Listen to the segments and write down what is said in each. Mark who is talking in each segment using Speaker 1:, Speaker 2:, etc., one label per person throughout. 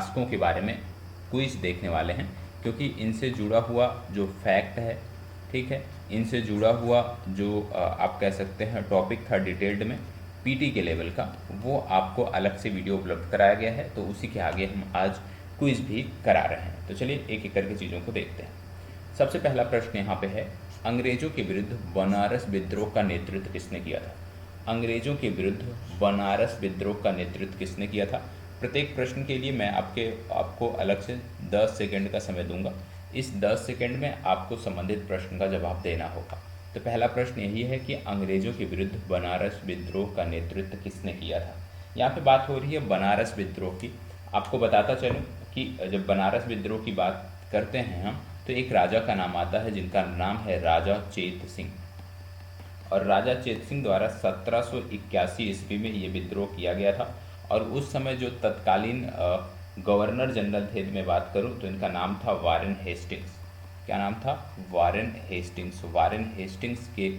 Speaker 1: शासकों के बारे में क्विज देखने वाले हैं, क्योंकि इनसे जुड़ा हुआ जो फैक्ट है, ठीक है, इनसे जुड़ा हुआ जो आप कह सकते हैं टॉपिक था डिटेल्ड में पीटी के लेवल का, वो आपको अलग से वीडियो उपलब्ध कराया गया है, तो उसी के आगे हम आज क्विज भी करा रहे हैं। तो चलिए एक एक करके चीज़ों को देखते हैं। सबसे पहला प्रश्न यहाँ पे है, अंग्रेजों के विरुद्ध बनारस विद्रोह का नेतृत्व किसने किया था? अंग्रेजों के विरुद्ध बनारस विद्रोह का नेतृत्व किसने किया था? प्रत्येक प्रश्न के लिए मैं आपको अलग से 10 सेकंड का समय दूंगा। इस 10 सेकंड में आपको संबंधित प्रश्न का जवाब देना होगा। तो पहला प्रश्न यही है कि अंग्रेजों के विरुद्ध बनारस विद्रोह का नेतृत्व किसने किया था? यहाँ पे बात हो रही है बनारस विद्रोह की। आपको बताता चलूँ कि जब बनारस विद्रोह की बात करते हैं हम, तो एक राजा का नाम आता है जिनका नाम है राजा चेत सिंह, और राजा चेत सिंह द्वारा 1781 ईस्वी में ये विद्रोह किया गया था। और उस समय जो तत्कालीन गवर्नर जनरल थे, मैं बात करूं तो इनका नाम था वारेन हेस्टिंग्स। क्या नाम था? Warren Hastings. वारेन हेस्टिंग्स के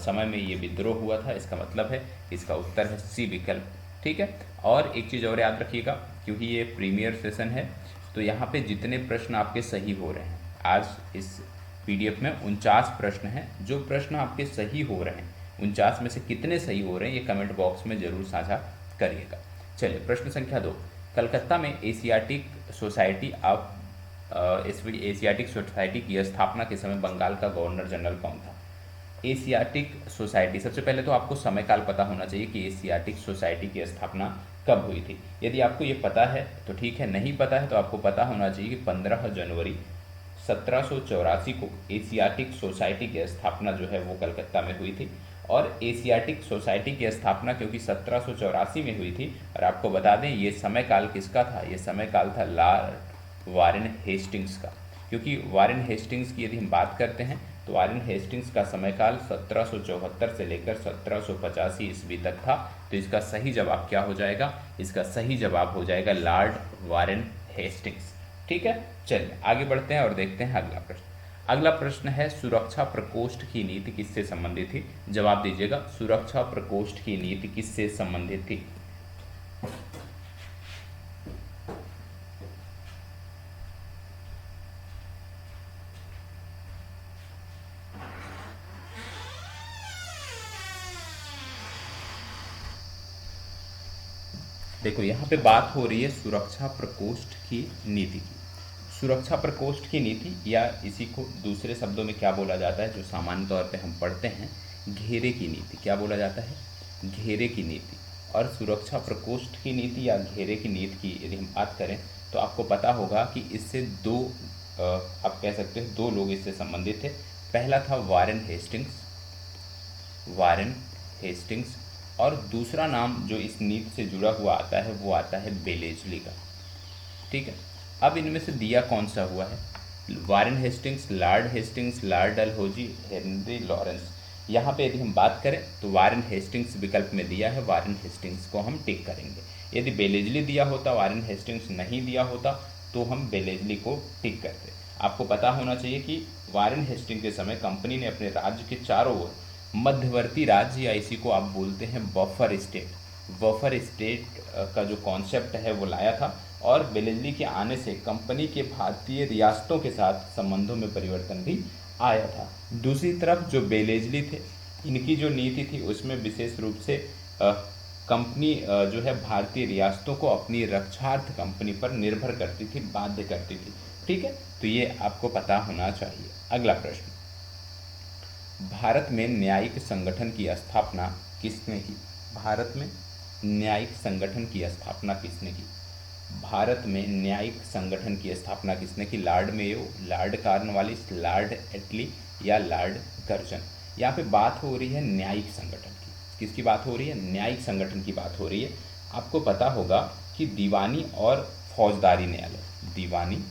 Speaker 1: समय में ये विद्रोह हुआ था। इसका मतलब है इसका उत्तर है सी विकल्प, ठीक है। और एक चीज़ और याद रखिएगा, क्योंकि ये प्रीमियर सेशन है, तो यहाँ पे जितने प्रश्न आपके सही हो रहे हैं, आज इस पीडीएफ में 49 प्रश्न हैं। जो प्रश्न आपके सही हो रहे हैं, 49 में से कितने सही हो रहे हैं ये कमेंट बॉक्स में ज़रूर साझा करिएगा। चलिए प्रश्न संख्या 2, कलकत्ता में एशियाटिक सोसाइटी एशियाटिक सोसाइटी की स्थापना के समय बंगाल का गवर्नर जनरल कौन था? एशियाटिक सोसाइटी, सबसे पहले तो आपको समय काल पता होना चाहिए कि एशियाटिक सोसाइटी की स्थापना कब हुई थी। यदि आपको ये पता है तो ठीक है, नहीं पता है तो आपको पता होना चाहिए कि 15 जनवरी 1784 को एशियाटिक सोसाइटी की स्थापना जो है वो कलकत्ता में हुई थी। और एशियाटिक सोसाइटी की स्थापना क्योंकि 1784 में हुई थी, और आपको बता दें ये समय काल किसका था? ये समय काल था लॉर्ड वारेन हेस्टिंग्स का। क्योंकि वारेन हेस्टिंग्स की यदि हम बात करते हैं तो वारेन हेस्टिंग्स का समय काल 1774 से लेकर 1785 ईस्वी तक था। तो इसका सही जवाब क्या हो जाएगा? इसका सही जवाब हो जाएगा लॉर्ड वारेन हेस्टिंग्स, ठीक है। चलिए आगे बढ़ते हैं और देखते हैं अगला प्रश्न। अगला प्रश्न है, सुरक्षा प्रकोष्ठ की नीति किससे संबंधित थी? जवाब दीजिएगा, सुरक्षा प्रकोष्ठ की नीति किससे संबंधित थी? देखो यहाँ पे बात हो रही है सुरक्षा प्रकोष्ठ की नीति की। सुरक्षा प्रकोष्ठ की नीति, या इसी को दूसरे शब्दों में क्या बोला जाता है, जो सामान्य तौर पे हम पढ़ते हैं, घेरे की नीति। क्या बोला जाता है? घेरे की नीति। और सुरक्षा प्रकोष्ठ की नीति या घेरे की नीति की यदि हम बात करें तो आपको पता होगा कि इससे आप कह सकते हैं दो लोग इससे संबंधित थे। पहला था वारेन हेस्टिंग्स, वारेन हेस्टिंग्स, और दूसरा नाम जो इस नीति से जुड़ा हुआ आता है वो आता है बेलेजली का, ठीक है। अब इनमें से दिया कौन सा हुआ है? Warren Hastings, Lord Hastings, Lord Dalhousie, Henry Lawrence. यहाँ पे यदि हम बात करें तो वारेन हेस्टिंग्स विकल्प में दिया है, वारेन हेस्टिंग्स को हम टिक करेंगे। यदि बेलेजली दिया होता, वारेन हेस्टिंग्स नहीं दिया होता, तो हम बेलेजली को टिक करते। आपको पता होना चाहिए कि वारेन हेस्टिंग्स के समय कंपनी ने अपने राज्य के चारों ओर मध्यवर्ती राज्य, या इसी को आप बोलते हैं बफर स्टेट, बफर स्टेट का जो कॉन्सेप्ट है वो लाया था। और बेलेजली के आने से कंपनी के भारतीय रियासतों के साथ संबंधों में परिवर्तन भी आया था। दूसरी तरफ जो बेलेजली थे, इनकी जो नीति थी उसमें विशेष रूप से कंपनी जो है भारतीय रियासतों को अपनी रक्षार्थ कंपनी पर निर्भर करती थी, बाध्य करती थी, ठीक है। तो ये आपको पता होना चाहिए। अगला प्रश्न, भारत में न्यायिक संगठन की स्थापना किसने की? भारत में न्यायिक संगठन की स्थापना किसने की? भारत में न्यायिक संगठन की स्थापना किसने की? Lord Mayo, Lord Cornwallis, Lord Attlee या लॉर्ड कर्जन? यहाँ पे बात हो रही है न्यायिक संगठन की। किसकी बात हो रही है? न्यायिक संगठन की बात हो रही है। आपको पता होगा कि दीवानी और फौजदारी न्यायालय, दीवानी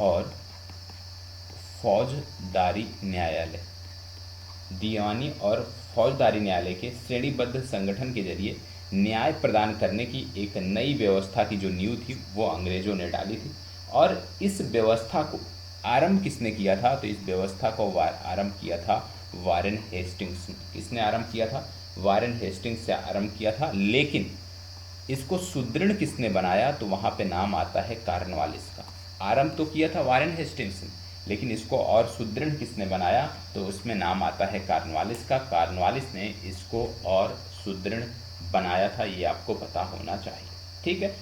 Speaker 1: और फौजदारी न्यायालय, दीवानी और फौजदारी न्यायालय के श्रेणीबद्ध संगठन के जरिए न्याय प्रदान करने की एक नई व्यवस्था की जो नींव थी वो अंग्रेजों ने डाली थी। और इस व्यवस्था को आरंभ किसने किया था? तो इस व्यवस्था को आरंभ किया था वारेन हेस्टिंग्स ने। किसने आरंभ किया था? वारेन हेस्टिंग्स से आरंभ किया था। लेकिन इसको सुदृढ़ किसने बनाया, तो वहाँ पे नाम आता है कार्नवालिस का। आरंभ तो किया था वारेन हेस्टिंग्स ने, लेकिन इसको और सुदृढ़ किसने बनाया, तो उसमें नाम आता है कार्नवालिस का। कार्नवालिस ने इसको और सुदृढ़ बनाया था, ये आपको पता होना चाहिए। ठीक है,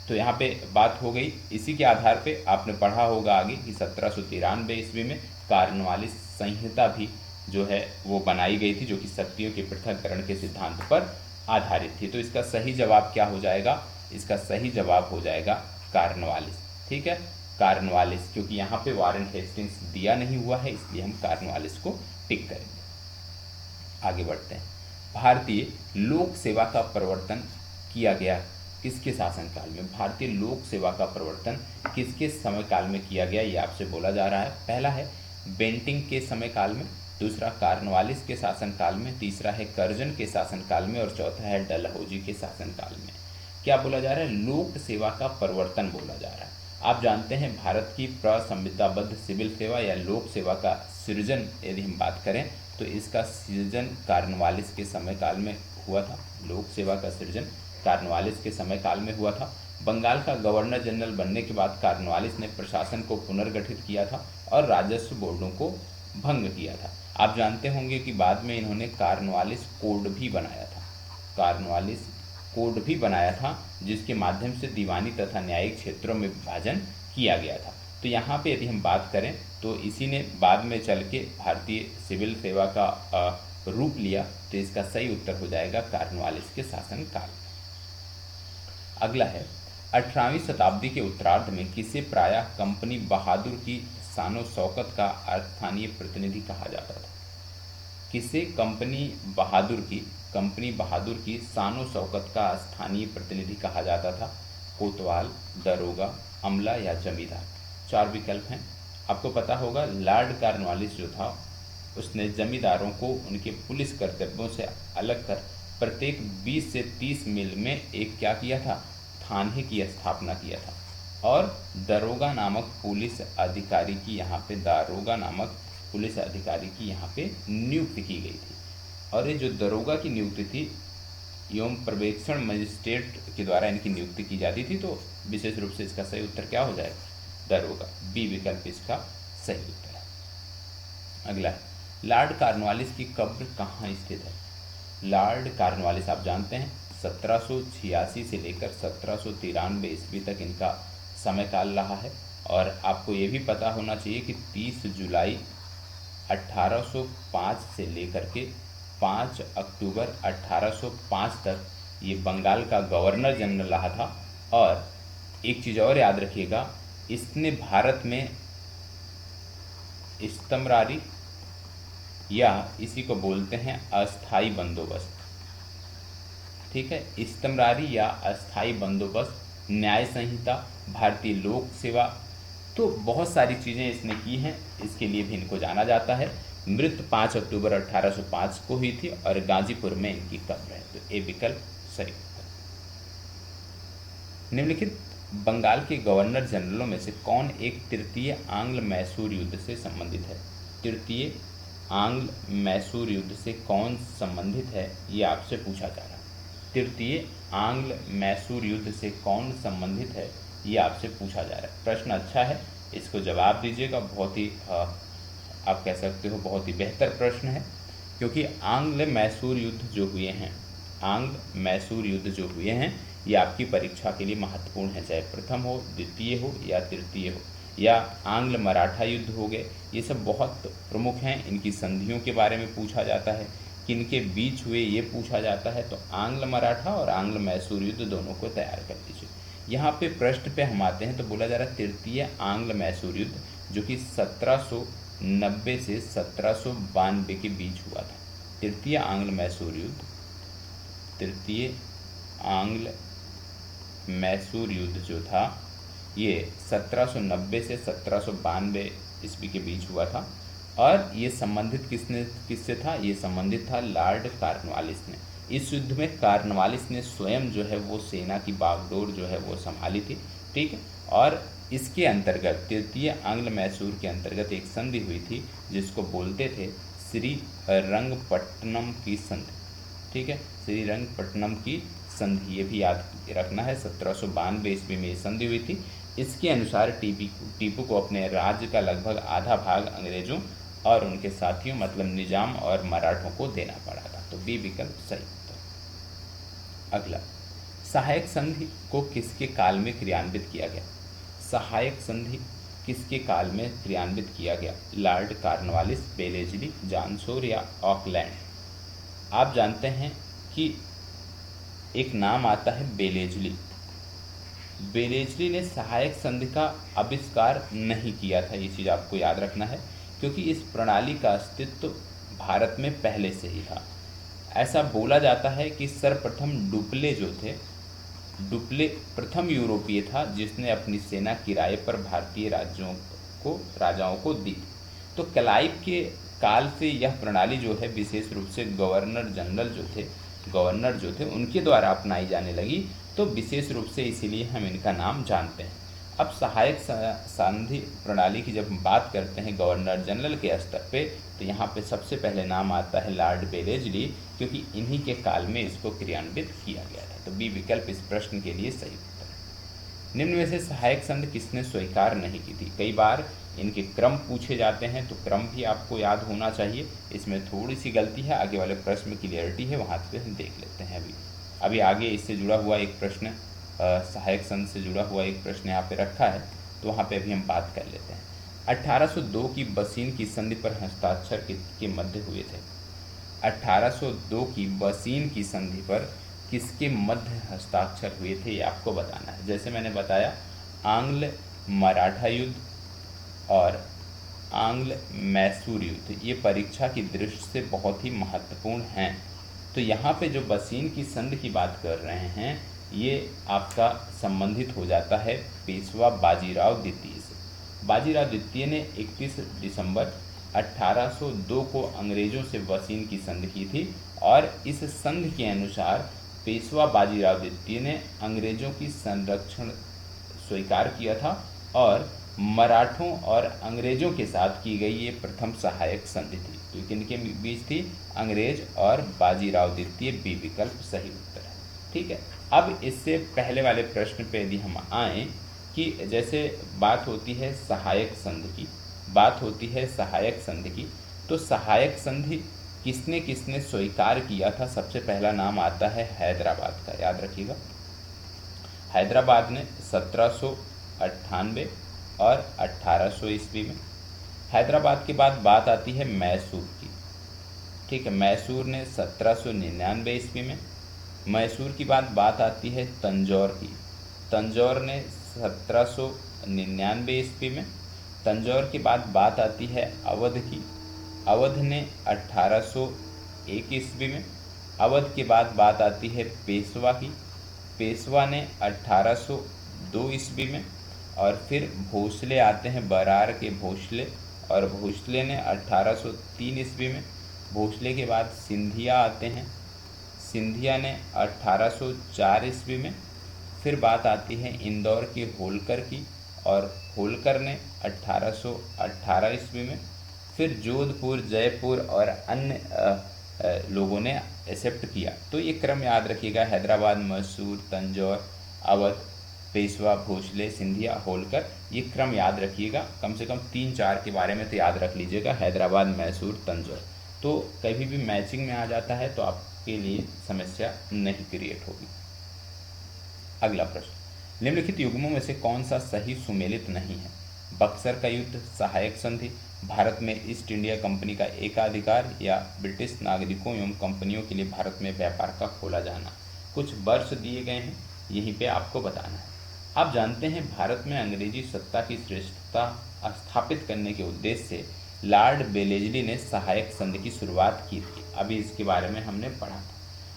Speaker 1: तो यहाँ पे बात हो गई। इसी के आधार पे आपने पढ़ा होगा आगे कि 1793 ईस्वी में कार्नवालिस संहिता भी जो है वो बनाई गई थी, जो कि शक्तियों के पृथक्करण के सिद्धांत पर आधारित थी। तो इसका सही जवाब क्या हो जाएगा, इसका सही जवाब हो जाएगा कार्नवालिस। ठीक है, कार्नवालिस, क्योंकि यहाँ पे वारेन हेस्टिंग्स दिया नहीं हुआ है, इसलिए हम कार्नवालिस को टिक करेंगे। आगे बढ़ते हैं। भारतीय लोक सेवा का प्रवर्तन किया गया किसके शासनकाल में? भारतीय लोक सेवा का प्रवर्तन किसके समय काल में किया गया, ये आपसे बोला जा रहा है। पहला है बेंटिंग के समय काल में, दूसरा कार्नवालिस के शासनकाल में, तीसरा है कर्जन के शासनकाल में, और चौथा है डलहौजी के शासनकाल में। क्या बोला जा रहा है? लोक सेवा का प्रवर्तन बोला जा रहा है। आप जानते हैं भारत की प्रसंविधाबद्ध सिविल सेवा या लोक सेवा का सृजन यदि हम बात करें तो इसका सृजन कार्नवालिस के समय काल में हुआ था। लोक सेवा का सृजन कार्नवालिस के समय काल में हुआ था। बंगाल का गवर्नर जनरल बनने के बाद कार्नवालिस ने प्रशासन को पुनर्गठित किया था और राजस्व बोर्डों को भंग किया था। आप जानते होंगे कि बाद में इन्होंने कार्नवालिस कोड भी बनाया था। कार्नवालिस कोड भी बनाया था, जिसके माध्यम से दीवानी तथा न्यायिक क्षेत्रों में विभाजन किया गया था। तो यहाँ पे यदि हम बात करें तो इसी ने बाद में चल के भारतीय सिविल सेवा का रूप लिया। तो इसका सही उत्तर हो जाएगा कार्नवालिस के शासनकाल। अगला है 18वीं शताब्दी के उत्तरार्ध में किसे प्रायः कंपनी बहादुर की शानो शौकत का स्थानीय प्रतिनिधि कहा जाता था? किसे कंपनी बहादुर की शानो शौकत का स्थानीय प्रतिनिधि कहा जाता था? कोतवाल, दरोगा, अमला या जमींदार। 4 विकल्प हैं। आपको पता होगा लॉर्ड कार्नवालिस जो था उसने जमींदारों को उनके पुलिस कर्तव्यों से अलग कर प्रत्येक 20 से 30 मील में एक क्या किया था? थाने की स्थापना किया था। और दरोगा नामक पुलिस अधिकारी की यहाँ पे नियुक्ति की गई थी। और ये जो दरोगा की नियुक्ति थी एवं पर्यवेक्षण मजिस्ट्रेट के द्वारा इनकी नियुक्ति की जाती थी। तो विशेष रूप से इसका सही उत्तर क्या हो जाएगा? दरोगा। बी विकल्प इसका सही उत्तर है। अगला है लॉर्ड कार्नवालिस की कब्र कहाँ स्थित है? लॉर्ड कार्नवालिस आप जानते हैं 1786 से लेकर 1793 ईस्वी तक इनका समय काल रहा है। और आपको ये भी पता होना चाहिए कि 30 जुलाई 1805 से लेकर के 5 अक्टूबर 1805 तक ये बंगाल का गवर्नर जनरल रहा था। और एक चीज़ और याद रखिएगा, इसने भारत में इस्तमरारी या इसी को बोलते हैं अस्थाई बंदोबस्त, ठीक है, इस्तमरारी या अस्थाई बंदोबस्त, न्याय संहिता, भारतीय लोक सेवा, तो बहुत सारी चीज़ें इसने की हैं। इसके लिए भी इनको जाना जाता है। मृत्यु 5 अक्टूबर 1805 को हुई थी और गाजीपुर में इनकी कब्र है। तो ए विकल्प सही। निम्नलिखित बंगाल के गवर्नर जनरलों में से कौन एक तृतीय आंग्ल मैसूर युद्ध से संबंधित है? तृतीय आंग्ल मैसूर युद्ध से कौन संबंधित है, ये आपसे पूछा जा रहा है। तृतीय आंग्ल मैसूर युद्ध से कौन संबंधित है, ये आपसे पूछा जा रहा है। प्रश्न अच्छा है, इसको जवाब दीजिएगा। बहुत ही आप कह सकते हो बहुत ही बेहतर प्रश्न है, क्योंकि आंग्ल मैसूर युद्ध जो हुए हैं ये आपकी परीक्षा के लिए महत्वपूर्ण है, चाहे प्रथम हो, द्वितीय हो या तृतीय हो, या आंग्ल मराठा युद्ध हो गए, ये सब बहुत प्रमुख हैं। इनकी संधियों के बारे में पूछा जाता है, किनके बीच हुए ये पूछा जाता है। तो आंग्ल मराठा और आंग्ल मैसूर युद्ध दोनों को तैयार कर लीजिए। यहाँ पे प्रश्न पे हम आते हैं तो बोला जा रहा है तृतीय आंग्ल मैसूर युद्ध, जो कि 1790 से 1792 के बीच हुआ था। तृतीय आंग्ल मैसूर युद्ध जो था ये 1790 से 1792 ईस्वी के बीच हुआ था। और ये संबंधित किससे था? ये संबंधित था लॉर्ड कार्नवालिस ने। इस युद्ध में कार्नवालिस ने स्वयं जो है वो सेना की बागडोर जो है वो संभाली थी, ठीक है। और इसके अंतर्गत तृतीय आंग्ल मैसूर के अंतर्गत एक संधि हुई थी जिसको बोलते थे श्रीरंगपट्टनम की संधि, ठीक है, श्रीरंगपट्टनम की संधि, ये भी याद रखना है। 1792 ईस्वी में ये संधि हुई थी। इसके अनुसार टीपू को अपने राज्य का लगभग आधा भाग अंग्रेजों और उनके साथियों मतलब निजाम और मराठों को देना पड़ा था। तो बी विकल्प सही उत्तर। अगला, सहायक संधि को किसके काल में क्रियान्वित किया गया? सहायक संधि किसके काल में क्रियान्वित किया गया? लॉर्ड कॉर्नवालिस, बेलेजली, जॉनसोर या ऑकलैंड? आप जानते हैं कि एक नाम आता है बेलेजली। बेलेजली ने सहायक संधि का आविष्कार नहीं किया था, ये चीज़ आपको याद रखना है, क्योंकि इस प्रणाली का अस्तित्व भारत में पहले से ही था। ऐसा बोला जाता है कि सर्वप्रथम डुप्ले जो थे, डुप्ले प्रथम यूरोपीय था जिसने अपनी सेना किराए पर भारतीय राजाओं को दी। तो क्लाइव के काल से यह प्रणाली जो है विशेष रूप से गवर्नर जो थे उनके द्वारा अपनाई जाने लगी। तो विशेष रूप से इसीलिए हम इनका नाम जानते हैं। अब सहायक संधि प्रणाली की जब हम बात करते हैं गवर्नर जनरल के स्तर पे, तो यहाँ पे सबसे पहले नाम आता है लॉर्ड बेलेजली, क्योंकि इन्हीं के काल में इसको क्रियान्वित किया गया था। तो बी विकल्प इस प्रश्न के लिए सही उत्तर है। निम्न में से सहायक संधि किसने स्वीकार नहीं की थी? कई बार इनके क्रम पूछे जाते हैं, तो क्रम भी आपको याद होना चाहिए। इसमें थोड़ी सी गलती है, आगे वाले प्रश्न में क्लियरिटी है, वहाँ से हम देख लेते हैं। अभी आगे इससे जुड़ा हुआ एक प्रश्न, सहायक संधि से जुड़ा हुआ एक प्रश्न यहाँ पे रखा है, तो वहाँ पे अभी हम बात कर लेते हैं। 1802 की बसीन की संधि पर हस्ताक्षर किसके मध्य हुए थे? 1802 की बसीन की संधि पर किसके मध्य हस्ताक्षर हुए थे, ये आपको बताना है। जैसे मैंने बताया, आंग्ल मराठा युद्ध और आंग्ल मैसूर युद्ध ये परीक्षा की दृष्टि से बहुत ही महत्वपूर्ण हैं। तो यहाँ पे जो बसीन की संधि की बात कर रहे हैं, ये आपका संबंधित हो जाता है पेशवा बाजीराव द्वितीय से। बाजीराव द्वितीय ने 31 दिसंबर 1802 को अंग्रेजों से बसीन की संधि की थी, और इस संधि के अनुसार पेशवा बाजीराव द्वितीय ने अंग्रेजों की संरक्षण स्वीकार किया था, और मराठों और अंग्रेजों के साथ की गई ये प्रथम सहायक संधि थी। तो किनके बीच थी? अंग्रेज और बाजीराव द्वितीय। बी विकल्प सही उत्तर है। ठीक है, अब इससे पहले वाले प्रश्न पे यदि हम आएँ कि जैसे बात होती है सहायक संधि की, तो सहायक संधि किसने किसने स्वीकार किया था? सबसे पहला नाम आता है हैदराबाद का, याद रखिएगा। हैदराबाद ने 1798 और 1800 ईस्वी में। हैदराबाद के बाद बात आती है मैसूर की। ठीक है, मैसूर ने 1799 ईस्वी में। मैसूर की बात आती है तंजौर की। तंजौर ने 1799 ईस्वी में। तंजौर के बाद बात आती है अवध की। अवध ने 1801 ईस्वी में। अवध के बाद बात आती है पेशवा की। पेशवा ने 1802 ईस्वी में। और फिर भोसले आते हैं, बरार के भोसले, और भोसले ने 1803 ईस्वी में। भोसले के बाद सिंधिया आते हैं। सिंधिया ने 1804 ईस्वी में। फिर बात आती है इंदौर के होलकर की, और होलकर ने 1818 ईस्वी में। फिर जोधपुर, जयपुर और अन्य लोगों ने एक्सेप्ट किया। तो ये क्रम याद रखिएगा, हैदराबाद, मैसूर, तंजौर, अवध, पेशवा, भोसले, सिंधिया, होलकर, ये क्रम याद रखिएगा। कम से कम 3-4 के बारे में तो याद रख लीजिएगा, हैदराबाद, मैसूर, तंजौर। तो कभी भी मैचिंग में आ जाता है तो आपके लिए समस्या नहीं क्रिएट होगी। अगला प्रश्न, निम्नलिखित युग्मों में से कौन सा सही सुमेलित नहीं है? बक्सर का युद्ध, सहायक संधि, भारत में ईस्ट इंडिया कंपनी का एकाधिकार, या ब्रिटिश नागरिकों एवं कंपनियों के लिए भारत में व्यापार का खोला जाना। कुछ वर्ष दिए गए हैं, यहीं पे आपको बताना है। आप जानते हैं भारत में अंग्रेजी सत्ता की श्रेष्ठता स्थापित करने के उद्देश्य से लॉर्ड बेलेजली ने सहायक संधि की शुरुआत की थी। अभी इसके बारे में हमने पढ़ा था।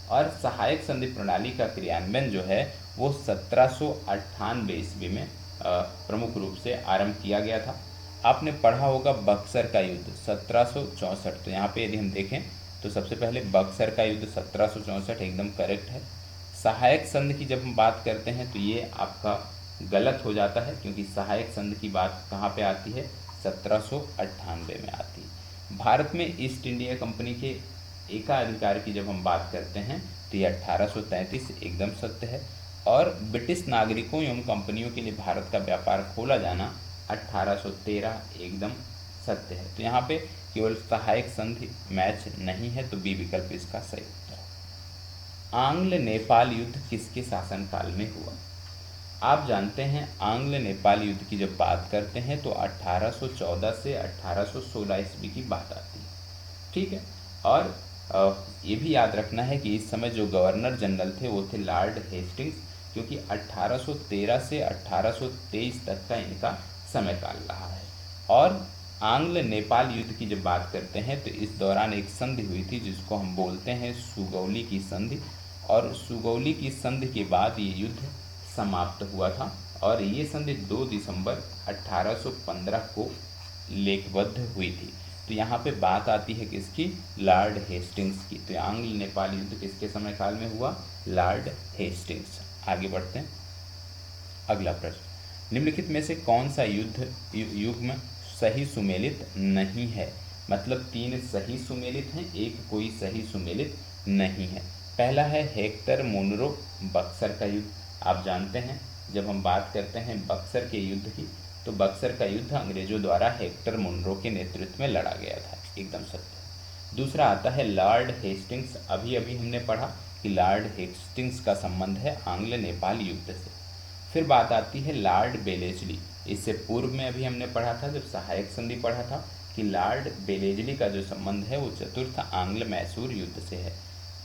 Speaker 1: और सहायक संधि प्रणाली का क्रियान्वयन जो है वो 1798 ईस्वी में प्रमुख रूप से आरंभ किया गया था। आपने पढ़ा होगा बक्सर का युद्ध 1764। तो यहाँ पे यदि हम देखें तो सबसे पहले बक्सर का युद्ध 1764 एकदम करेक्ट है। सहायक संधि की जब हम बात करते हैं तो ये आपका गलत हो जाता है, क्योंकि सहायक संधि की बात कहाँ पे आती है? 1798 में आती है। भारत में ईस्ट इंडिया कंपनी के एकाधिकार की जब हम बात करते हैं तो ये 1833 एकदम सत्य है। और ब्रिटिश नागरिकों एवं कंपनियों के लिए भारत का व्यापार खोला जाना 1813 एकदम सत्य है। तो यहाँ पे केवल सहायक संधि मैच नहीं है, तो बी विकल्प इसका सही उत्तर है। आंग्ल नेपाल युद्ध किसके शासनकाल में हुआ? आप जानते हैं आंग्ल नेपाल युद्ध की जब बात करते हैं तो 1814 से 1816 ईस्वी की बात आती है, ठीक है। और ये भी याद रखना है कि इस समय जो गवर्नर जनरल थे वो थे लॉर्ड हेस्टिंग्स, क्योंकि 1813 से 1823 तक का इनका समय काल रहा है। और आंग्ल नेपाल युद्ध की जब बात करते हैं तो इस दौरान एक संधि हुई थी जिसको हम बोलते हैं सुगौली की संधि, और सुगौली की संधि के बाद ये युद्ध समाप्त हुआ था। और ये संधि 2 दिसंबर 1815 को लेखबद्ध हुई थी। तो यहाँ पे बात आती है किसकी? लॉर्ड हेस्टिंग्स की। तो आंग्ल नेपाल युद्ध किसके समय काल में हुआ? Lord Hastings. आगे बढ़ते हैं, अगला प्रश्न, निम्नलिखित में से कौन सा युग्म सही सुमेलित नहीं है? मतलब 3 सही सुमेलित हैं, एक कोई सही सुमेलित नहीं है। पहला है हेक्टर मुनरो बक्सर का युद्ध। आप जानते हैं जब हम बात करते हैं बक्सर के युद्ध की, तो बक्सर का युद्ध अंग्रेजों द्वारा हेक्टर मुनरो के नेतृत्व में लड़ा गया था, एकदम सत्य। दूसरा आता है लॉर्ड हेस्टिंग्स। अभी अभी हमने पढ़ा कि लॉर्ड हेस्टिंग्स का संबंध है आंग्ल नेपाल युद्ध से। फिर बात आती है लॉर्ड बेलेजली। इससे पूर्व में अभी हमने पढ़ा था जब सहायक संधि पढ़ा था कि लॉर्ड बेलेजली का जो संबंध है वो चतुर्थ आंग्ल मैसूर युद्ध से है।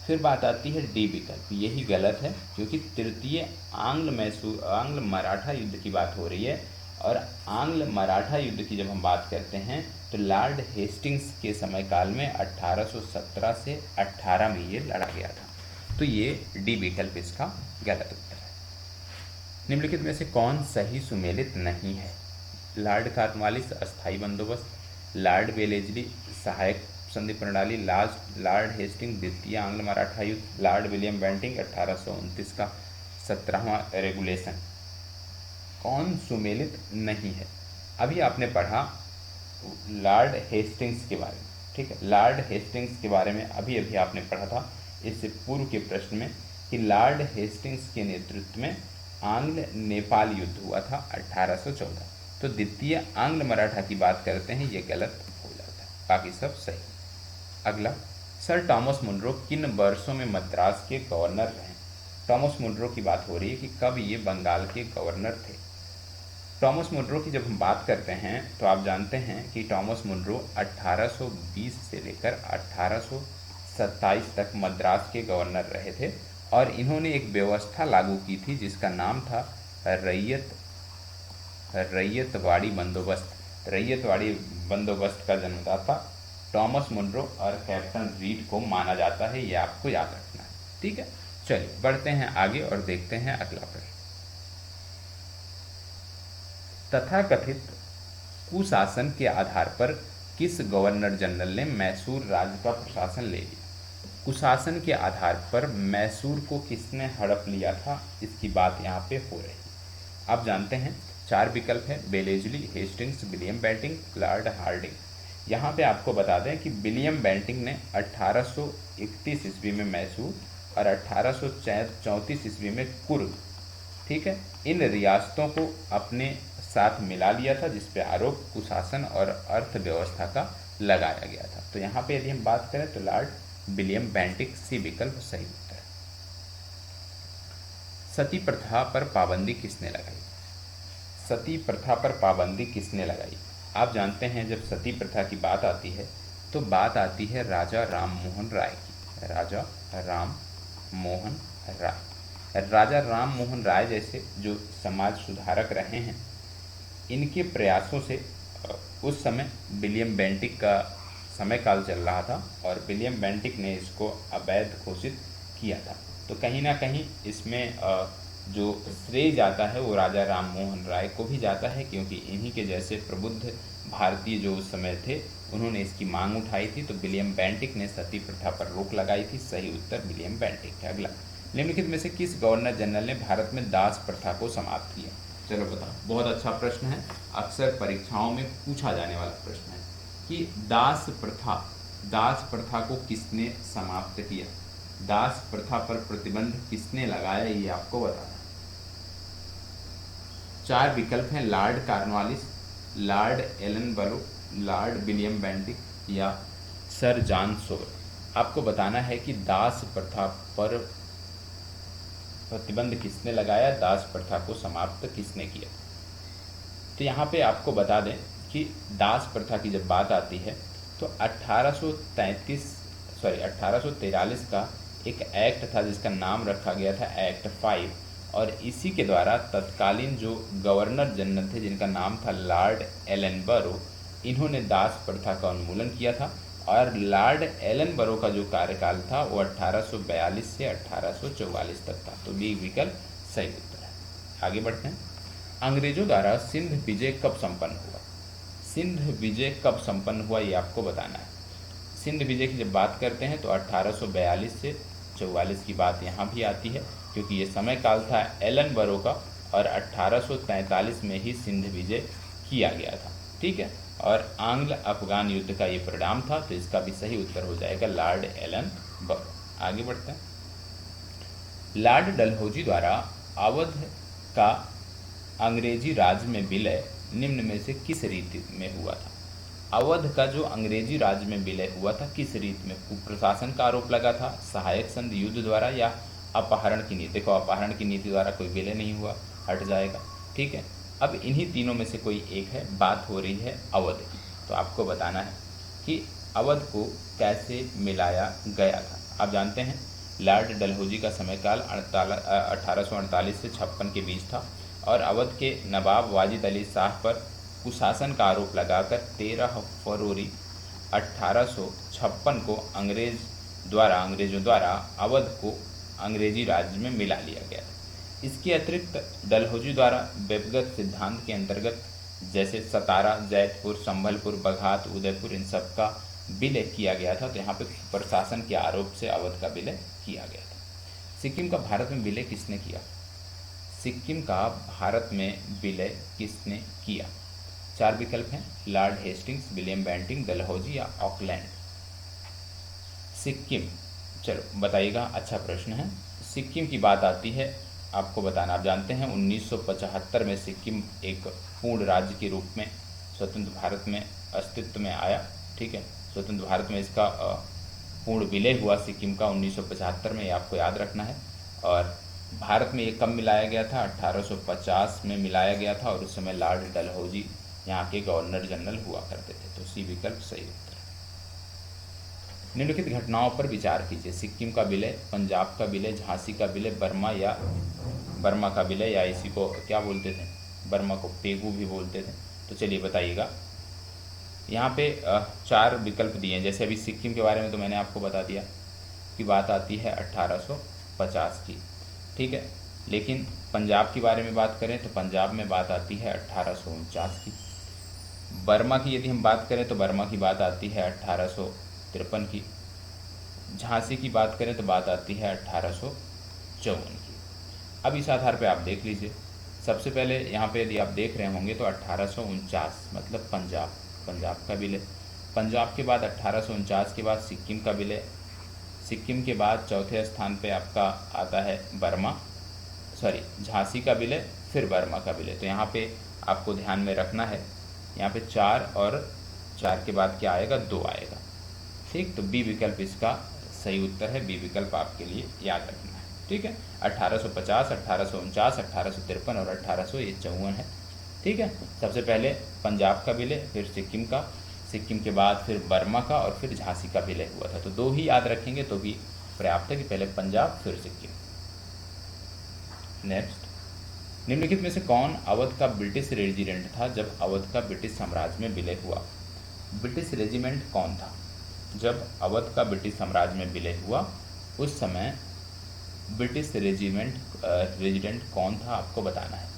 Speaker 1: फिर बात आती है डी विकल्प, यही गलत है क्योंकि तृतीय आंग्ल मराठा युद्ध की बात हो रही है। और आंग्ल मराठा युद्ध की जब हम बात करते हैं तो लॉर्ड हेस्टिंग्स के समय काल में 1817 से 18 में ये लड़ा गया था। तो ये डी विकल्प इसका गलत उत्तर है। निम्नलिखित में से कौन सही सुमेलित नहीं है? लॉर्ड कॉर्नवालिस अस्थायी बंदोबस्त, लॉर्ड बेलेजली सहायक संधि प्रणाली, लॉर्ड हेस्टिंग द्वितीय आंग्ल मराठा युद्ध, लॉर्ड विलियम बेंटिंग 1829 का 17वां रेगुलेशन। कौन सुमेलित नहीं है? अभी आपने पढ़ा लॉर्ड हेस्टिंग्स के बारे में, ठीक है। लॉर्ड हेस्टिंग्स के बारे में अभी अभी आपने पढ़ा था इससे पूर्व के प्रश्न में कि लॉर्ड हेस्टिंग्स के नेतृत्व में आंग्ल नेपाल युद्ध हुआ था 1814। तो द्वितीय आंग्ल मराठा की बात करते हैं, ये गलत हो जाता है, बाकी सब सही। अगला, सर टॉमस मुनरो किन वर्षों में मद्रास के गवर्नर रहे? टॉमस मुनरो की बात हो रही है कि कब ये बंगाल के गवर्नर थे। टॉमस मुनरो की जब हम बात करते हैं तो आप जानते हैं कि टॉमस मुनरो 1820 से लेकर 1827 तक मद्रास के गवर्नर रहे थे। और इन्होंने एक व्यवस्था लागू की थी जिसका नाम था रैयतवाड़ी बंदोबस्त। रैयतवाड़ी बंदोबस्त का जन्मदाता टॉमस मुनरो और कैप्टन रीड को माना जाता है, ये आपको याद रखना है, ठीक है। चलिए बढ़ते हैं आगे और देखते हैं अगला प्रश्न। तथाकथित कुशासन के आधार पर किस गवर्नर जनरल ने मैसूर राज्य का प्रशासन ले लिया? कुशासन के आधार पर मैसूर को किसने हड़प लिया था, इसकी बात यहाँ पे हो रही है। आप जानते हैं 4 विकल्प है, Wellesley, Hastings, William Bentinck, Lord Hardinge. यहाँ पे आपको बता दें कि विलियम बेंटिंग ने 1831 ईस्वी में मैसूर और 1834 ईस्वी में कुर्ग, ठीक है, इन रियासतों को अपने साथ मिला लिया था, जिस पे आरोप कुशासन और अर्थव्यवस्था का लगाया गया था। तो यहाँ पे यदि हम बात करें तो लॉर्ड विलियम बेंटिंग, सी विकल्प सही उत्तर है। सती प्रथा पर पाबंदी किसने लगाई? सती प्रथा पर पाबंदी किसने लगाई? आप जानते हैं जब सती प्रथा की बात आती है तो बात आती है राजा राम मोहन राय की। राजा राम मोहन राय, राजा राम मोहन राय जैसे जो समाज सुधारक रहे हैं, इनके प्रयासों से उस समय विलियम बेंटिक का समय काल चल रहा था और विलियम बेंटिक ने इसको अवैध घोषित किया था। तो कहीं ना कहीं इसमें जो श्रेय जाता है वो राजा राम मोहन राय को भी जाता है, क्योंकि इन्हीं के जैसे प्रबुद्ध भारतीय जो उस समय थे उन्होंने इसकी मांग उठाई थी। तो विलियम बेंटिक ने सती प्रथा पर रोक लगाई थी, सही उत्तर विलियम बेंटिक है। अगला, निम्नलिखित में से किस गवर्नर जनरल ने भारत में दास प्रथा को समाप्त किया? चलो बताओ, बहुत अच्छा प्रश्न है, अक्सर परीक्षाओं में पूछा जाने वाला प्रश्न है कि दास प्रथा को किसने समाप्त किया? दास प्रथा पर प्रतिबंध किसने लगाया, ये आपको बताना है। 4 विकल्प हैं, Lord Cornwallis, Lord Ellenborough, Lord William Bentinck या सर जॉन सोर। आपको बताना है कि दास प्रथा पर प्रतिबंध किसने लगाया, दास प्रथा को समाप्त किसने किया। तो यहाँ पे आपको बता दें कि दास प्रथा की जब बात आती है तो 1843 का एक एक्ट था जिसका नाम रखा गया था एक्ट 5, और इसी के द्वारा तत्कालीन जो गवर्नर जनरल थे जिनका नाम था लॉर्ड एलनबरो, इन्होंने दास प्रथा का उन्मूलन किया था। और लॉर्ड एलनबरो का जो कार्यकाल था वो 1842 से 1844 तक था। तो बी विकल्प सही उत्तर है। आगे बढ़ते हैं। अंग्रेजों द्वारा सिंध विजय कब संपन्न हुआ, सिंध विजय कब संपन्न हुआ ये आपको बताना है। सिंध विजय की जब बात करते हैं तो 1842 से 44 की बात यहाँ भी आती है, क्योंकि ये समय काल था एलनबरो का, और 1843 में ही सिंध विजय किया गया था। ठीक है, और आंग्ल अफगान युद्ध का ये परिणाम था, तो इसका भी सही उत्तर हो जाएगा लॉर्ड एलनबरो। आगे बढ़ते हैं। लॉर्ड डलहौजी द्वारा अवध का अंग्रेजी राज में विलय निम्न में से किस रीति में हुआ था। अवध का जो अंग्रेजी राज में विलय हुआ था किस रीति में, कुप्रशासन का आरोप लगा था, सहायक संधि युद्ध द्वारा, या अपहरण की नीति। देखो अपहरण की नीति द्वारा कोई विलय नहीं हुआ, हट जाएगा। ठीक है, अब इन्हीं तीनों में से कोई एक है, बात हो रही है अवध की। तो आपको बताना है कि अवध को कैसे मिलाया गया था। आप जानते हैं लॉर्ड डलहौजी का समयकाल 1848 से 56 के बीच था, और अवध के नवाब वाजिद अली शाह पर कुशासन का आरोप लगाकर 13 फरवरी 1856 को अंग्रेजों द्वारा अवध को अंग्रेजी राज्य में मिला लिया गया था। इसके अतिरिक्त डलहौजी द्वारा व्यक्तिगत सिद्धांत के अंतर्गत जैसे सतारा, जैतपुर, संभलपुर, बघात, उदयपुर, इन सब का विलय किया गया था। तो यहाँ पे प्रशासन के आरोप से अवध का विलय किया गया था। सिक्किम का भारत में विलय किसने किया, सिक्किम का भारत में विलय किसने किया। 4 विकल्प हैं, Lord Hastings, William Bentinck, Dalhousie या ऑकलैंड। सिक्किम, चलो बताइएगा, अच्छा प्रश्न है। सिक्किम की बात आती है, आपको बताना, आप जानते हैं 1975 में सिक्किम एक पूर्ण राज्य के रूप में स्वतंत्र भारत में अस्तित्व में आया। ठीक है, स्वतंत्र भारत में इसका पूर्ण विलय हुआ सिक्किम का 1975 में, ये आपको याद रखना है। और भारत में ये कब मिलाया गया था, 1850 में मिलाया गया था, और उस समय लॉर्ड डलहौजी यहाँ के गवर्नर जनरल हुआ करते थे। तो सी विकल्प सही उत्तर है। निम्नलिखित घटनाओं पर विचार कीजिए। सिक्किम का विलय, पंजाब का विलय, झांसी का विलय, बर्मा का विलय, या इसी को क्या बोलते थे, बर्मा को पेगू भी बोलते थे। तो चलिए बताइएगा। यहाँ पे 4 विकल्प दिए हैं। जैसे अभी सिक्किम के बारे में तो मैंने आपको बता दिया कि बात आती है 1850 की। ठीक है, लेकिन पंजाब के बारे में बात करें तो पंजाब में बात आती है 1849 की। बर्मा की यदि हम बात करें तो बर्मा की बात आती है 1853 की। झांसी की बात करें तो बात आती है 1854 की। अब इस आधार पे आप देख लीजिए। सबसे पहले यहाँ पे यदि आप देख रहे होंगे तो 1849 मतलब पंजाब का विलय। पंजाब के बाद 1849 के बाद सिक्किम का विलय। सिक्किम के बाद चौथे स्थान पे आपका आता है झांसी का विलय, फिर बर्मा का विलय। तो यहाँ पे आपको ध्यान में रखना है, यहाँ पे 4 और 4 के बाद क्या आएगा, 2 आएगा। ठीक, तो बी विकल्प इसका सही उत्तर है। बी विकल्प आपके लिए याद रखना है। ठीक है, 1850, 1849, 1853 और 1854 है। ठीक है, सबसे पहले पंजाब का विलय, फिर सिक्किम का, सिक्किम के बाद फिर बर्मा का, और फिर झांसी का विलय हुआ था। तो 2 ही याद रखेंगे तो भी पर्याप्त है कि पहले पंजाब फिर सिक्किम। नेक्स्ट, निम्नलिखित में से कौन अवध का ब्रिटिश रेजिडेंट था जब अवध का ब्रिटिश साम्राज्य में विलय हुआ। ब्रिटिश रेजिमेंट कौन था जब अवध का ब्रिटिश साम्राज्य में विलय हुआ, उस समय ब्रिटिश रेजिडेंट कौन था आपको बताना है।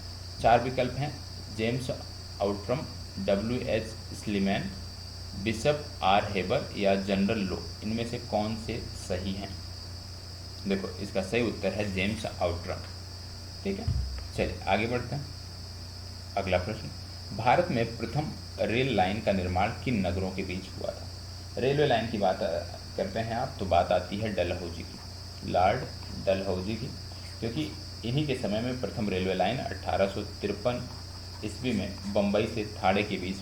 Speaker 1: 4 विकल्प हैं, James Outram, WH Sleeman, bishop R Heber या जनरल लो। इनमें से कौन से सही हैं। देखो इसका सही उत्तर है जेम्स आउट्रम। ठीक है, चलिए आगे बढ़ते हैं। अगला प्रश्न, भारत में प्रथम रेल लाइन का निर्माण किन नगरों के बीच हुआ था। रेलवे लाइन की बात करते हैं आप तो बात आती है डलहौजी की। लॉर्ड डलहौजी की, क्योंकि इन्हीं के समय में प्रथम रेलवे लाइन 1853 ईस्वी में बम्बई से ठाणे के बीच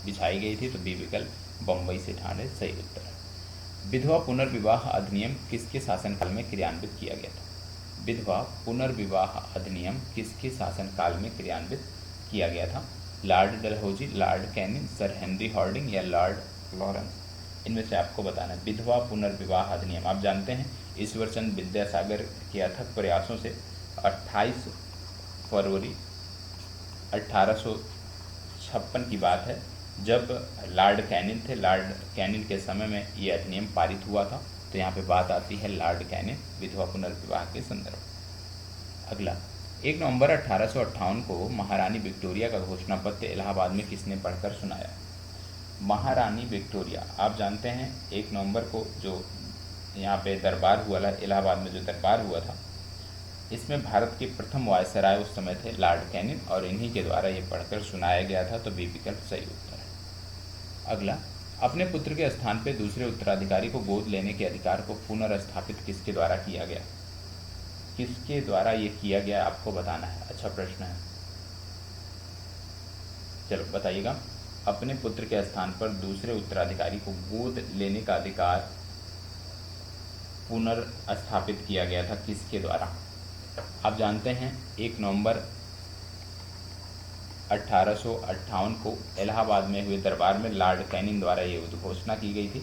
Speaker 1: बिछाई गई थी। तो बी विकल्प बम्बई से ठाणे सही उत्तर है। विधवा पुनर्विवाह अधिनियम किसके शासनकाल में क्रियान्वित किया गया था? विधवा पुनर्विवाह अधिनियम किसके शासनकाल में क्रियान्वित किया गया था? Lord Dalhousie, Lord Canning, Sir Henry Hardinge या लॉर्ड लॉरेंस? इनमें से आपको बताना है। विधवा पुनर्विवाह अधिनियम आप जानते हैं ईश्वरचंद विद्यासागर के अथक प्रयासों से 28 फरवरी 1856 की बात है, जब लॉर्ड कैनिंग थे। लॉर्ड कैनिंग के समय में ये अधिनियम पारित हुआ था। तो यहाँ पे बात आती है लॉर्ड कैनिंग विधवा पुनर्विवाह के संदर्भ। अगला, 1 नवंबर 1858 को महारानी विक्टोरिया का घोषणा पत्र इलाहाबाद में किसने पढ़कर सुनाया? महारानी विक्टोरिया आप जानते हैं 1 नवंबर को जो यहाँ पे दरबार हुआ, इलाहाबाद में जो दरबार हुआ था, इसमें भारत के प्रथम वायसराय उस समय थे लॉर्ड कैनिंग, और इन्हीं के द्वारा ये पढ़कर सुनाया गया था। तो बी विकल्प सही उत्तर है। अगला, अपने पुत्र के स्थान पर दूसरे उत्तराधिकारी को गोद लेने के अधिकार को पुनर्स्थापित किसके द्वारा किया गया? किसके द्वारा ये किया गया आपको बताना है। अच्छा प्रश्न है, चलो बताइएगा। अपने पुत्र के स्थान पर दूसरे उत्तराधिकारी को गोद लेने का अधिकार पुनर्स्थापित किया गया था किसके द्वारा? आप जानते हैं 1 नवंबर 1858 को इलाहाबाद में हुए दरबार में लॉर्ड कैनिंग द्वारा ये उद्घोषणा की गई थी।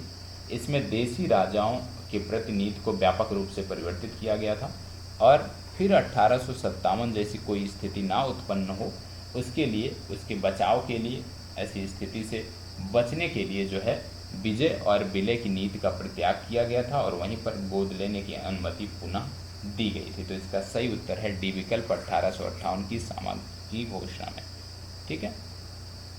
Speaker 1: इसमें देसी राजाओं के प्रति नीति को व्यापक रूप से परिवर्तित किया गया था, और फिर 1857 जैसी कोई स्थिति ना उत्पन्न हो उसके लिए, उसके बचाव के लिए, ऐसी स्थिति से बचने के लिए जो है विजय और विलय की नीति का परित्याग किया गया था, और वहीं पर गोद लेने की अनुमति पुनः दी गई थी। तो इसका सही उत्तर है डी विकल्प 1858 की सामग्री घोषणा में। ठीक है।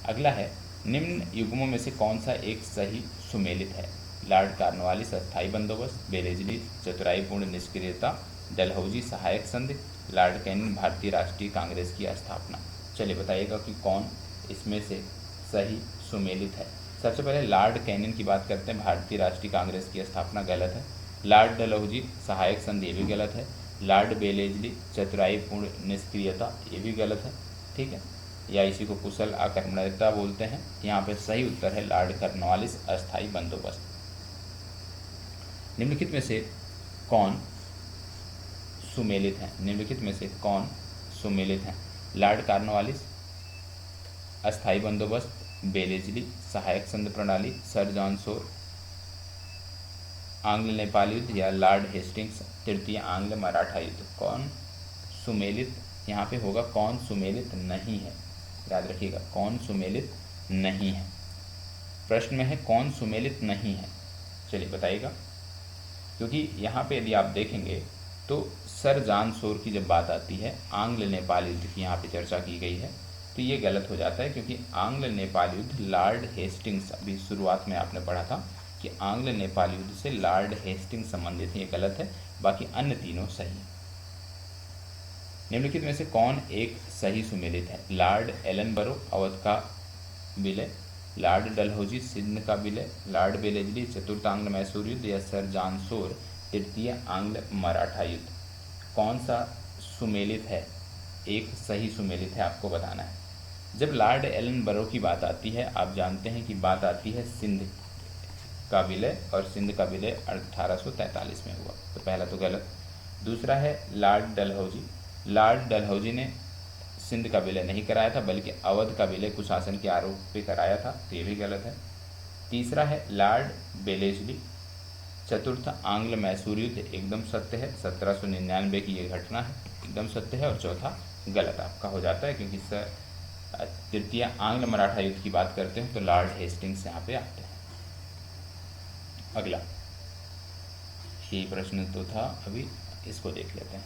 Speaker 1: अगला है, निम्न युग्मों में से कौन सा एक सही सुमेलित है? लॉर्ड कॉर्नवालिस अस्थायी बंदोबस्त, बेलेजली चतुराईपूर्ण निष्क्रियता, डलहौजी सहायक संधि, लॉर्ड कैनिंग भारतीय राष्ट्रीय कांग्रेस की स्थापना। चलिए बताइएगा कि कौन इसमें से सही सुमेलित है। सबसे पहले लॉर्ड कैनिंग की बात करते हैं। भारतीय राष्ट्रीय कांग्रेस की स्थापना गलत है। लॉर्ड डलहौजी सहायक संधि ये भी गलत है। लॉर्ड बेलेजली चतुराईपूर्ण निष्क्रियता ये भी गलत है। ठीक है, या इसी को कुशल आक्रमणीयता बोलते हैं। यहाँ पे सही उत्तर है लॉर्ड कॉर्नवालिस अस्थायी बंदोबस्त। निम्नलिखित में से कौन सुमेलित है? निम्नलिखित में से कौन सुमेलित है? लॉर्ड कॉर्नवालिस अस्थायी बंदोबस्त, बेलेजली सहायक संधि प्रणाली, सर जॉन शोर आंग्ल नेपाल युद्ध, या लॉर्ड हेस्टिंग्स तृतीय आंग्ल मराठा युद्ध। कौन सुमेलित यहाँ पे होगा? कौन सुमेलित नहीं है? याद रखिएगा, कौन सुमेलित नहीं है। प्रश्न में है कौन सुमेलित नहीं है। चलिए बताइएगा, क्योंकि यहाँ पे यदि आप देखेंगे तो सर जॉन शोर की जब बात आती है, आंग्ल नेपाल युद्ध की यहाँ पे चर्चा की गई है, तो ये गलत हो जाता है, क्योंकि आंग्ल नेपाल युद्ध लॉर्ड हेस्टिंग्स, अभी शुरुआत में आपने पढ़ा था कि आंग्ल नेपाल युद्ध से लॉर्ड हेस्टिंग्स संबंधित है, ये गलत है। बाकी अन्य तीनों सही है। निम्नलिखित में से कौन एक सही सुमेलित है? लॉर्ड एलनबरो अवध का विलय, लॉर्ड डलहौजी सिंध का विलय, लॉर्ड बेलेजली चतुर्थ आंग्ल मैसूर युद्ध, या सर जॉन शोर तृतीय आंग्ल मराठा युद्ध। कौन सा सुमेलित है? एक सही सुमेलित है, आपको बताना है। जब लॉर्ड एलनबरो की बात आती है, आप जानते हैं कि बात आती है सिंध का विलय, और सिंध का विलय 1843 में हुआ। तो पहला तो गलत। दूसरा है लॉर्ड डलहौजी। लॉर्ड डलहौजी ने सिंध का विलय नहीं कराया था, बल्कि अवध का विलय कुशासन के आरोप पे कराया था, तो ये भी गलत है। तीसरा है लॉर्ड बेलेजली चतुर्थ आंग्ल मैसूर युद्ध, एकदम सत्य है। 1799 की ये घटना है, एकदम सत्य है। और चौथा गलत आपका हो जाता है, क्योंकि तृतीय आंग्ल मराठा युद्ध की बात करते हैं तो लॉर्ड हेस्टिंग्स यहाँ पे आते हैं। अगला, ये प्रश्न तो था, अभी इसको देख लेते हैं।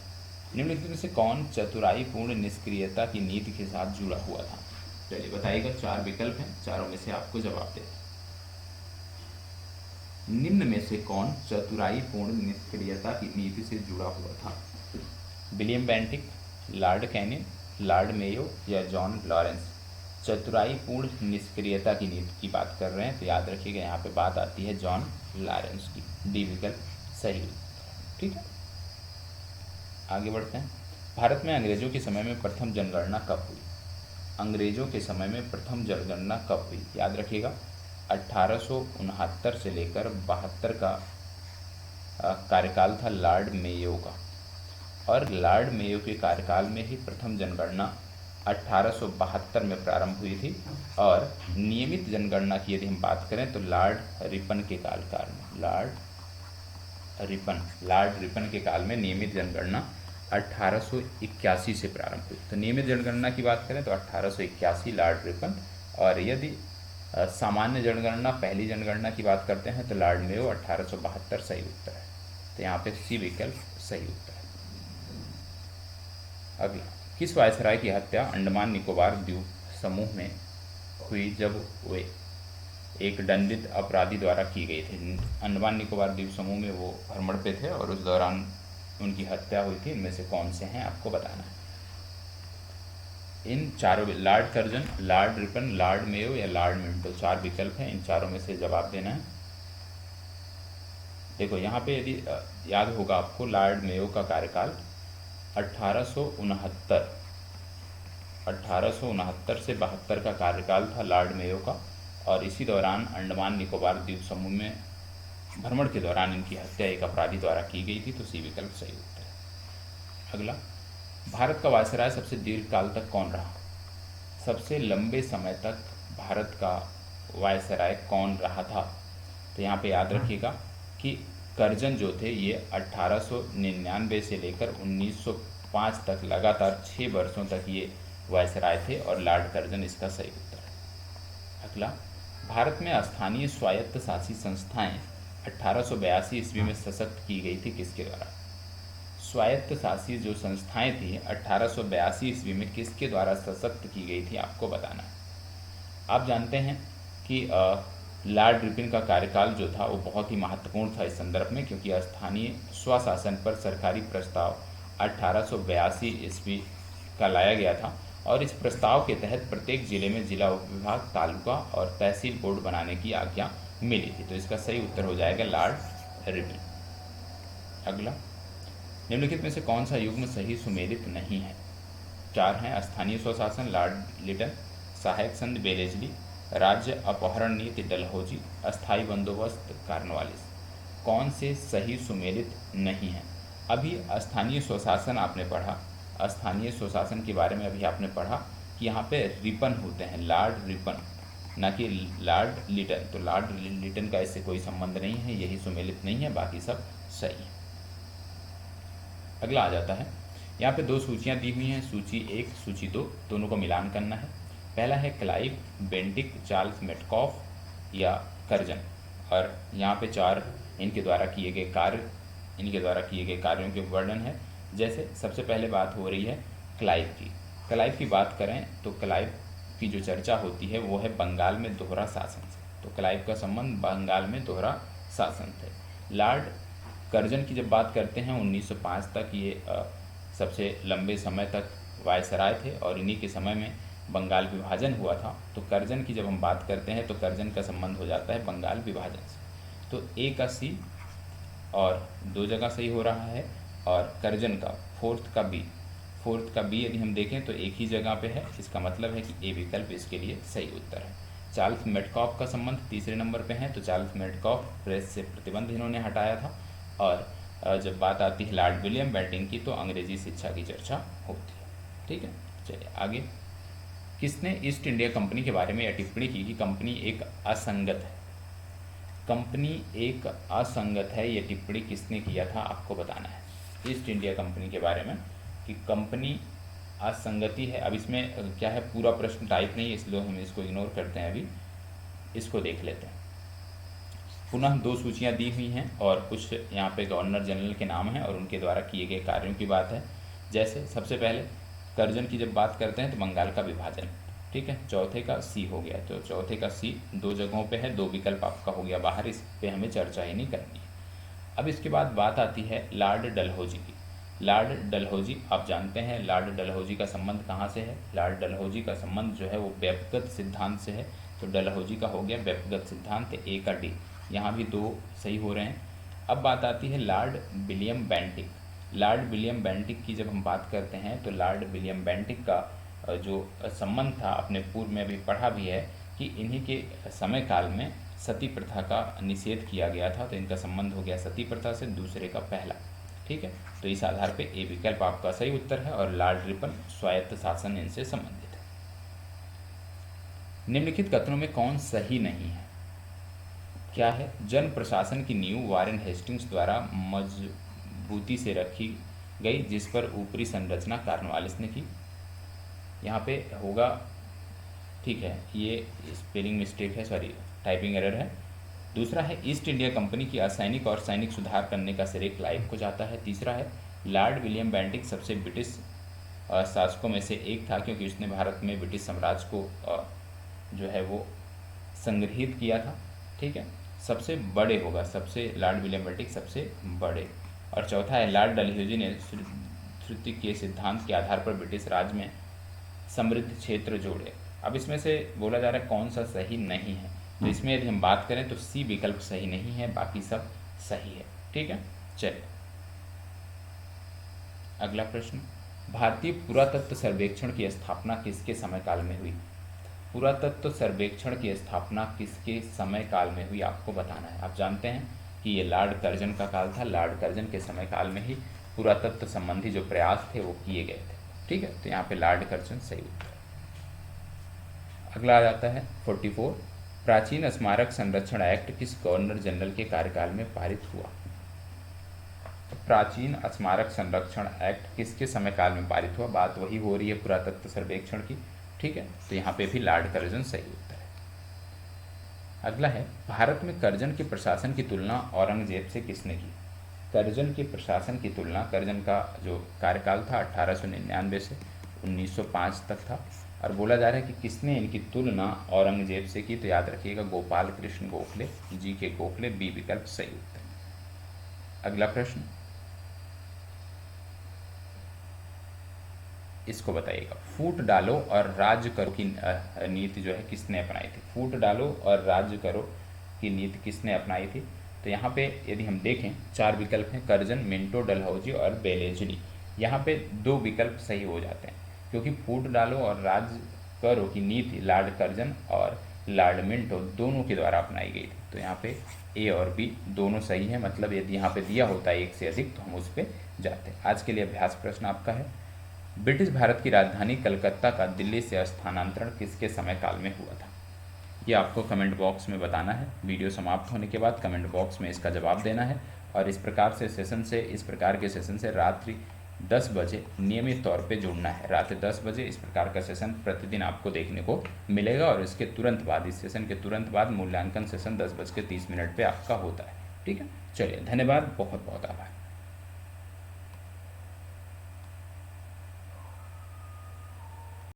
Speaker 1: निम्नलिखित में से कौन चतुराईपूर्ण निष्क्रियता की नीति के साथ जुड़ा हुआ था? चलिए बताइएगा, 4 विकल्प हैं, चारों में से आपको जवाब देना। निम्न में से कौन चतुराईपूर्ण निष्क्रियता की नीति से जुड़ा हुआ था? William Bentinck, Lord Canning, Lord Mayo, या जॉन लॉरेंस। चतुराईपूर्ण निष्क्रियता की नीति की बात कर रहे हैं, तो याद रखिएगा यहाँ पे बात आती है जॉन लॉरेंस की। डी विकल्प सही। ठीक है। आगे बढ़ते हैं। भारत में अंग्रेजों के समय में प्रथम जनगणना कब हुई? अंग्रेजों के समय में प्रथम जनगणना कब हुई? याद रखिएगा 1869 से लेकर 72 का कार्यकाल था लॉर्ड मेयो का, और लॉर्ड मेयो के कार्यकाल में ही प्रथम जनगणना 1872 में प्रारंभ हुई थी। और नियमित जनगणना की यदि हम बात करें तो लॉर्ड रिपन के काल में, लॉर्ड रिपन के काल में नियमित जनगणना 1881 से प्रारंभ हुई। तो नियमित जनगणना की बात करें तो 1881 लॉर्ड रिपन, और यदि सामान्य जनगणना पहली जनगणना की बात करते हैं तो लॉर्ड मेयो 1872 सही उत्तर है। तो यहाँ पे सी विकल्प सही उत्तर है। अगला, किस वायसराय की हत्या अंडमान निकोबार द्वीप समूह में हुई जब वे एक दंडित अपराधी द्वारा की गई थी? अंडमान निकोबार द्वीप समूह में वो भ्रमण पे थे और उस दौरान उनकी हत्या हुई थी। इनमें से कौन से हैं आपको बताना है। इन चारों, Lord Curzon, Lord Ripon, Lord Mayo या लॉर्ड मिंटो, 4 विकल्प हैं, इन चारों में से जवाब देना है। देखो यहाँ पे यदि याद होगा आपको, लॉर्ड मेयो का कार्यकाल 1869 से 72 का कार्यकाल था लॉर्ड मेयो का, और इसी दौरान अंडमान निकोबार द्वीप समूह में भ्रमण के दौरान इनकी हत्या एक अपराधी द्वारा की गई थी। तो सी विकल्प सही उत्तर है। अगला, भारत का वायसराय सबसे दीर्घ काल तक कौन रहा? सबसे लंबे समय तक भारत का वायसराय कौन रहा था? तो यहाँ पे याद रखिएगा कि कर्जन जो थे ये 1899 से लेकर 1905 तक लगातार 6 वर्षों तक ये वायसराय थे, और लॉर्ड कर्जन इसका सही उत्तर है। अगला, भारत में स्थानीय स्वायत्त शासी संस्थाएं 1882 ईस्वी में सशक्त की गई थी किसके द्वारा? स्वायत्त शासी जो संस्थाएं थी 1882 ईस्वी में किसके द्वारा सशक्त की गई थी आपको बताना है। आप जानते हैं कि लॉर्ड रिपन का कार्यकाल जो था वो बहुत ही महत्वपूर्ण था इस संदर्भ में, क्योंकि स्थानीय स्वशासन पर सरकारी प्रस्ताव 1882 ईस्वी का लाया गया था, और इस प्रस्ताव के तहत प्रत्येक जिले में जिला उपविभाग, तालुका और तहसील बोर्ड बनाने की आज्ञा मिली थी। तो इसका सही उत्तर हो जाएगा लॉर्ड रिपन। अगला, निम्नलिखित में से कौन सा युग्म सही सुमेलित नहीं है? 4 हैं, स्थानीय स्वशासन लॉर्ड लिटन, सहायक संघ बेलेजली, राज्य अपहरण नीति डलहौजी, अस्थायी बंदोबस्त कार्नवालिस। कौन से सही सुमेलित नहीं है? अभी स्थानीय स्वशासन आपने पढ़ा, स्थानीय स्वशासन के बारे में अभी आपने पढ़ा कि यहाँ पे रिपन होते हैं, लॉर्ड रिपन, ना कि लॉर्ड लिटन। तो लॉर्ड लिटन का इससे कोई संबंध नहीं है, यही सुमेलित नहीं है, बाकी सब सही है। अगला आ जाता है, यहाँ पे 2 सूचियाँ दी हुई हैं, सूची 1, सूची 2, दोनों को मिलान करना है। पहला है क्लाइव, बेंटिक, चार्ल्स मेटकॉफ या कर्जन, और यहाँ पे 4 इनके द्वारा किए गए कार्यों के वर्णन है। जैसे सबसे पहले बात हो रही है क्लाइव की। क्लाइव की बात करें तो क्लाइव की जो चर्चा होती है वो है बंगाल में दोहरा शासन से। तो क्लाइव का संबंध बंगाल में दोहरा शासन थे। लॉर्ड कर्जन की जब बात करते हैं 1905 तक ये सबसे लंबे समय तक वायसराय थे, और इन्हीं के समय में बंगाल विभाजन हुआ था। तो कर्जन की जब हम बात करते हैं तो कर्जन का संबंध हो जाता है बंगाल विभाजन से। तो ए का सी और 2 जगह सही हो रहा है, और कर्जन का फोर्थ का बी यदि हम देखें तो एक ही जगह पे है। इसका मतलब है कि ए विकल्प इसके लिए सही उत्तर है। चार्ल्स मेटकॉफ का संबंध तीसरे नंबर पे है, तो चार्ल्स मेटकॉफ प्रेस से प्रतिबंध इन्होंने हटाया था। और जब बात आती है लॉर्ड विलियम बेंटिक की तो अंग्रेजी शिक्षा की चर्चा होती है। ठीक है, चलिए आगे। किसने ईस्ट इंडिया कंपनी के बारे में यह टिप्पणी की कि कंपनी एक असंगत है? कंपनी एक असंगत है, ये टिप्पणी किसने किया था आपको बताना है। ईस्ट इंडिया कंपनी के बारे में कि कंपनी असंगति है। अब इसमें क्या है, पूरा प्रश्न टाइप नहीं है, इसलिए हम इसको इग्नोर करते हैं। अभी इसको देख लेते हैं। पुनः 2 सूचियां दी हुई हैं और कुछ यहाँ पे गवर्नर जनरल के नाम हैं और उनके द्वारा किए गए कार्यों की बात है। जैसे सबसे पहले कर्जन की जब बात करते हैं तो बंगाल का विभाजन, ठीक है, चौथे का सी हो गया। तो चौथे का सी 2 जगहों पे है, 2 विकल्प आपका हो गया बाहर, इस पे हमें चर्चा ही नहीं करनी है। अब इसके बाद बात आती है लॉर्ड डलहौजी की। लॉर्ड डलहौजी आप जानते हैं, लॉर्ड डलहौजी का संबंध कहाँ से है? लॉर्ड डलहौजी का संबंध जो है वो व्यक्तिगत सिद्धांत से है। तो डलहौजी का हो गया व्यक्तिगत सिद्धांत, ए का डी। यहाँ भी 2 सही हो रहे हैं। अब बात आती है Lord William Bentinck. Lord William Bentinck की जब हम बात करते हैं तो लॉर्ड विलियम बेंटिक का जो संबंध था, अपने पूर्व में अभी पढ़ा भी है कि इन्हीं के समय काल में सती प्रथा का निषेध किया गया था, तो इनका संबंध हो गया सती प्रथा से, दूसरे का पहला। ठीक है, तो इस आधार पे ए विकल्प आपका सही उत्तर है और लॉर्ड रिपन स्वायत्त शासन इनसे संबंधित है। निम्नलिखित कथनों में कौन सही नहीं है? क्या है? जन प्रशासन की नींव वारेन हेस्टिंग्स द्वारा मजबूती से रखी गई, जिस पर ऊपरी संरचना कॉर्नवालिस ने की। यहाँ पे होगा, ठीक है, ये स्पेलिंग मिस्टेक है, सॉरी टाइपिंग एरर है। दूसरा है ईस्ट इंडिया कंपनी की असैनिक और सैनिक सुधार करने का श्रेय क्लाइव को जाता है। तीसरा है लॉर्ड विलियम बेंटिक सबसे ब्रिटिश शासकों में से एक था, क्योंकि उसने भारत में ब्रिटिश साम्राज्य को जो है वो संग्रहित किया था। ठीक है, सबसे बड़े होगा, सबसे लॉर्ड विलियम बेंटिक सबसे बड़े। और चौथा है लॉर्ड डलहौजी ने श्रुति के सिद्धांत के आधार पर ब्रिटिश राज में समृद्ध क्षेत्र जोड़े। अब इसमें से बोला जा रहा है कौन सा सही नहीं है, तो इसमें यदि हम बात करें तो सी विकल्प सही नहीं है, बाकी सब सही है। ठीक है, चलिए अगला प्रश्न, भारतीय पुरातत्व सर्वेक्षण की स्थापना किसके समय काल में हुई? पुरातत्व सर्वेक्षण की स्थापना किसके समय काल में हुई आपको बताना है। आप जानते हैं कि ये लॉर्ड कर्जन का काल था, लॉर्ड कर्जन के समय काल में ही पुरातत्व संबंधी जो प्रयास थे वो किए गए थे। ठीक है, तो यहाँ पे लॉर्ड कर्जन सही उत्तर है। अगला आ जाता है 44, प्राचीन स्मारक संरक्षण एक्ट किस गवर्नर जनरल के कार्यकाल में पारित हुआ? प्राचीन स्मारक संरक्षण एक्ट किसके समय काल में पारित हुआ? बात वही हो रही है पुरातत्व सर्वेक्षण की। ठीक है, तो यहाँ पे भी लॉर्ड कर्जन सही उत्तर है। अगला है, भारत में कर्जन के प्रशासन की तुलना औरंगजेब से किसने की? कर्जन के प्रशासन की तुलना, कर्जन का जो कार्यकाल था 1899 से 1905 तक था, और बोला जा रहा है कि किसने इनकी तुलना औरंगजेब से की? तो याद रखिएगा गोपाल कृष्ण गोखले, जी के गोखले, बी विकल्प सही उत्तर। अगला प्रश्न, इसको बताइएगा, फूट डालो और राज्य करो की नीति जो है किसने अपनाई थी? फूट डालो और राज्य करो की नीति किसने अपनाई थी? तो यहाँ पे यदि हम देखें 4 विकल्प हैं, कर्जन, मिंटो, डलहौजी और बेलेजली। यहाँ पे 2 विकल्प सही हो जाते हैं, क्योंकि फूट डालो और राज्य करो की नीति लॉर्ड कर्जन और लॉर्ड मिंटो दोनों के द्वारा अपनाई गई थी। तो यहाँ पे ए और बी दोनों सही है, मतलब यदि यहाँ पे दिया होता है एक से अधिक तो हम उस पर जाते। आज के लिए अभ्यास प्रश्न आपका है, ब्रिटिश भारत की राजधानी कलकत्ता का दिल्ली से स्थानांतरण किसके समय काल में हुआ था? ये आपको कमेंट बॉक्स में बताना है। वीडियो समाप्त होने के बाद कमेंट बॉक्स में इसका जवाब देना है। और इस प्रकार के सेशन से रात्रि 10 बजे नियमित तौर पे जुड़ना है। रात 10 बजे इस प्रकार का सेशन प्रतिदिन आपको देखने को मिलेगा, और इसके तुरंत बाद, इस सेशन के तुरंत बाद मूल्यांकन सेशन 10:30 पे आपका होता है। ठीक है, चलिए धन्यवाद, बहुत बहुत आभार।